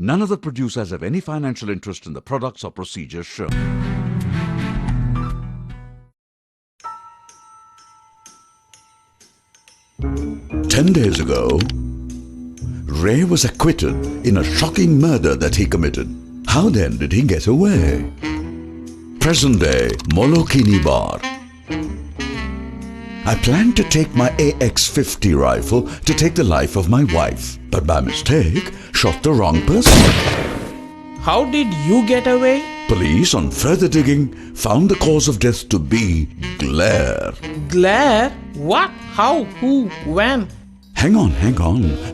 None of the producers have any financial interest in the products or procedures shown. "10 days ago, Ray was acquitted in a shocking murder that he committed. How then did he get away?" Present day Molokini Bar. "I planned to take my AX-50 rifle to take the life of my wife, but by mistake shot the wrong person. How did you get away? Police, on further digging, found the cause of death to be glare." Glare? What? How? Who? When? Hang on.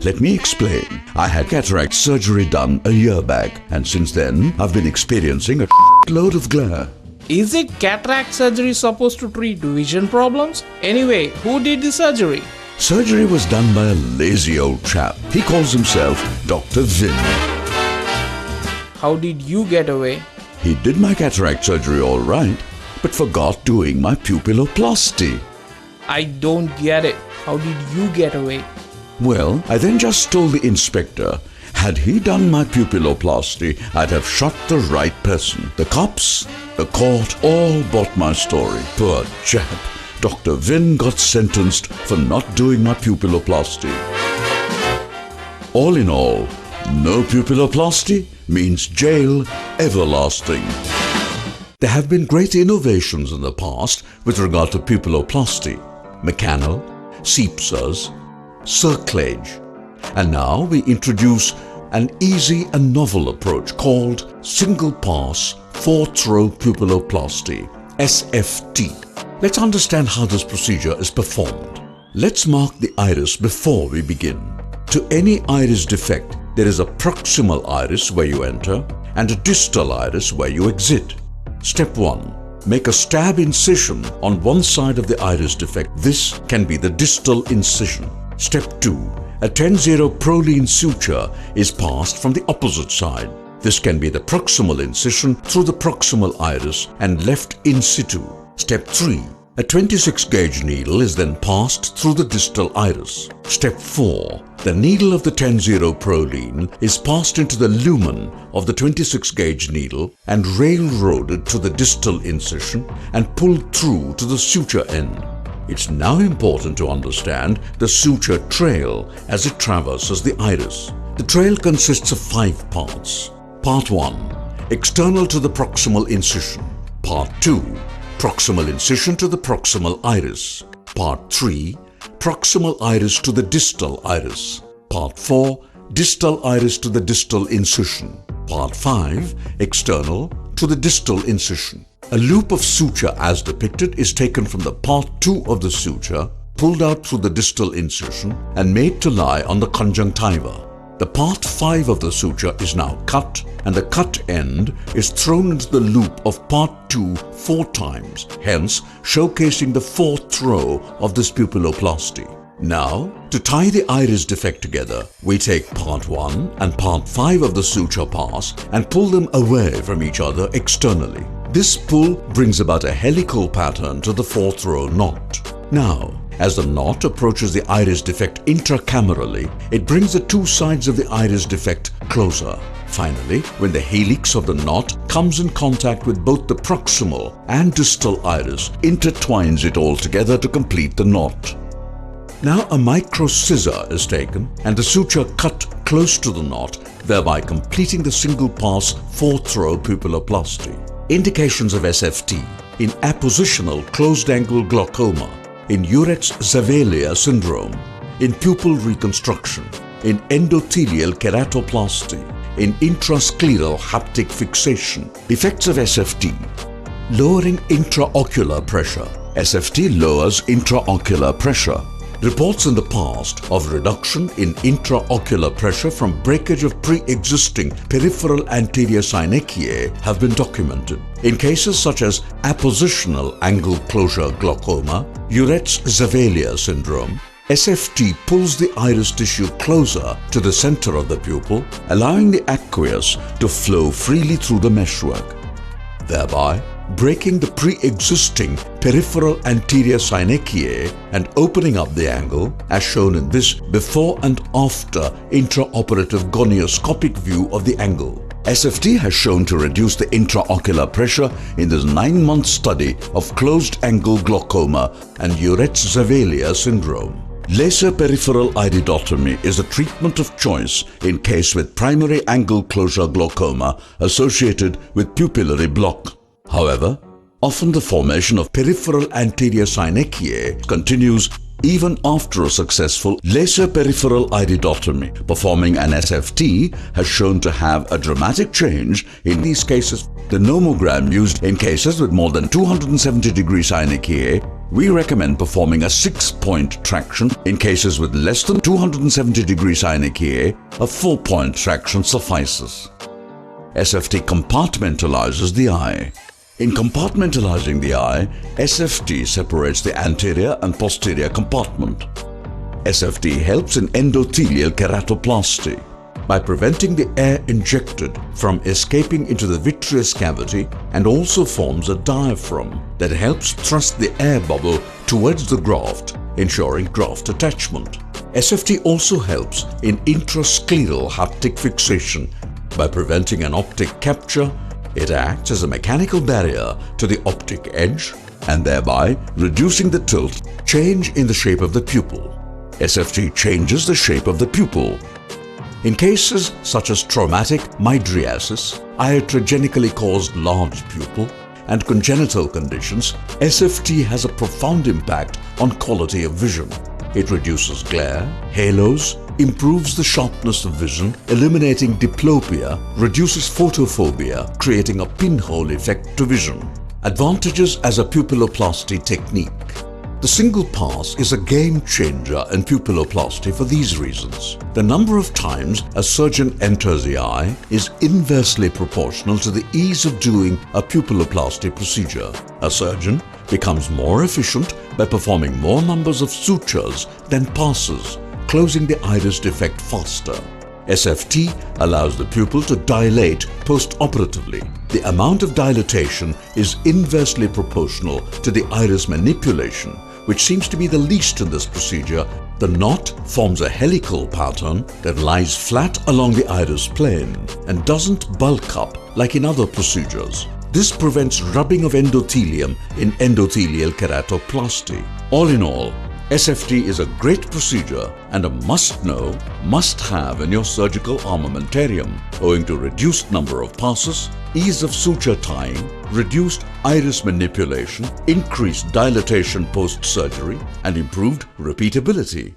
Let me explain. I had cataract surgery done a year back, and since then I've been experiencing a load of glare. Is it cataract surgery supposed to treat vision problems? Anyway, who did the surgery? Surgery was done by a lazy old chap. He calls himself Dr. Vin. How did you get away? He did my cataract surgery all right, but forgot doing my pupilloplasty. I don't get it. How did you get away? Well, I then just told the inspector, had he done my pupilloplasty, I'd have shot the right person. The cops, the court, all bought my story. Poor chap. Dr. Vin got sentenced for not doing my pupilloplasty. All in all, no pupilloplasty means jail everlasting. There have been great innovations in the past with regard to pupilloplasty: Mecanal, Seepsas, Cerclage. And now we introduce an easy and novel approach called Single Pass Fourth Row Pupilloplasty, SFT. Let's understand how this procedure is performed. Let's mark the iris before we begin. To any iris defect, there is a proximal iris where you enter and a distal iris where you exit. Step 1. Make a stab incision on one side of the iris defect. This can be the distal incision. Step 2. A 10-0 Prolene suture is passed from the opposite side. This can be the proximal incision through the proximal iris and left in situ. Step 3. A 26-gauge needle is then passed through the distal iris. Step 4. The needle of the 10-0 Prolene is passed into the lumen of the 26-gauge needle and railroaded to the distal incision and pulled through to the suture end. It's now important to understand the suture trail as it traverses the iris. The trail consists of 5 parts. Part 1. External to the proximal incision. Part 2. Proximal incision to the proximal iris. Part 3. Proximal iris to the distal iris. Part 4. Distal iris to the distal incision. Part 5. External to the distal incision. A loop of suture as depicted is taken from the part 2 of the suture, pulled out through the distal incision and made to lie on the conjunctiva. The part 5 of the suture is now cut, and the cut end is thrown into the loop of part 2 4 times, hence showcasing the 4th row of this pupilloplasty. Now, to tie the iris defect together, we take part 1 and part 5 of the suture pass and pull them away from each other externally. This pull brings about a helical pattern to the 4th row knot. Now, as the knot approaches the iris defect intracamerally, it brings the 2 sides of the iris defect closer. Finally, when the helix of the knot comes in contact with both the proximal and distal iris, intertwines it all together to complete the knot. Now a micro scissor is taken and the suture cut close to the knot, thereby completing the single pass 4th row pupilloplasty. Indications of SFT: in appositional closed-angle glaucoma, in Uretz-Zavalia syndrome, in pupil reconstruction, in endothelial keratoplasty, in intrascleral haptic fixation. Effects of SFT: lowering intraocular pressure. SFT lowers intraocular pressure. Reports in the past of reduction in intraocular pressure from breakage of pre-existing peripheral anterior synechiae have been documented. In cases such as appositional angle closure glaucoma, Uretz-Zavalia syndrome, SFT pulls the iris tissue closer to the center of the pupil, allowing the aqueous to flow freely through the meshwork. Thereby, breaking the pre-existing peripheral anterior synechiae and opening up the angle, as shown in this before and after intraoperative gonioscopic view of the angle. SFT has shown to reduce the intraocular pressure in this 9-month study of closed-angle glaucoma and Uretz-Zavalia syndrome. Laser peripheral iridotomy is the treatment of choice in case with primary angle closure glaucoma associated with pupillary block. However, often the formation of peripheral anterior synechiae continues even after a successful laser peripheral iridotomy. Performing an SFT has shown to have a dramatic change in these cases. The nomogram used in cases with more than 270-degree synechiae. We recommend performing a 6-point traction. In cases with less than 270-degree synechiae, a 4-point traction suffices. SFT compartmentalizes the eye. In compartmentalizing the eye, SFT separates the anterior and posterior compartment. SFT helps in endothelial keratoplasty by preventing the air injected from escaping into the vitreous cavity, and also forms a diaphragm that helps thrust the air bubble towards the graft, ensuring graft attachment. SFT also helps in intrascleral haptic fixation by preventing an optic capture. It acts as a mechanical barrier to the optic edge and thereby reducing the tilt change in the shape of the pupil. SFT changes the shape of the pupil. In cases such as traumatic mydriasis, iatrogenically caused large pupil, and congenital conditions, SFT has a profound impact on quality of vision. It reduces glare, halos, improves the sharpness of vision, eliminating diplopia, reduces photophobia, creating a pinhole effect to vision. Advantages as a pupilloplasty technique. The single pass is a game changer in pupilloplasty for these reasons. The number of times a surgeon enters the eye is inversely proportional to the ease of doing a pupilloplasty procedure. A surgeon becomes more efficient by performing more numbers of sutures than passes, closing the iris defect faster. SFT allows the pupil to dilate post-operatively. The amount of dilatation is inversely proportional to the iris manipulation, which seems to be the least in this procedure. The knot forms a helical pattern that lies flat along the iris plane and doesn't bulk up like in other procedures. This prevents rubbing of endothelium in endothelial keratoplasty. All in all, SFT is a great procedure and a must-know, must-have in your surgical armamentarium, owing to reduced number of passes, ease of suture tying, reduced iris manipulation, increased dilatation post-surgery, and improved repeatability.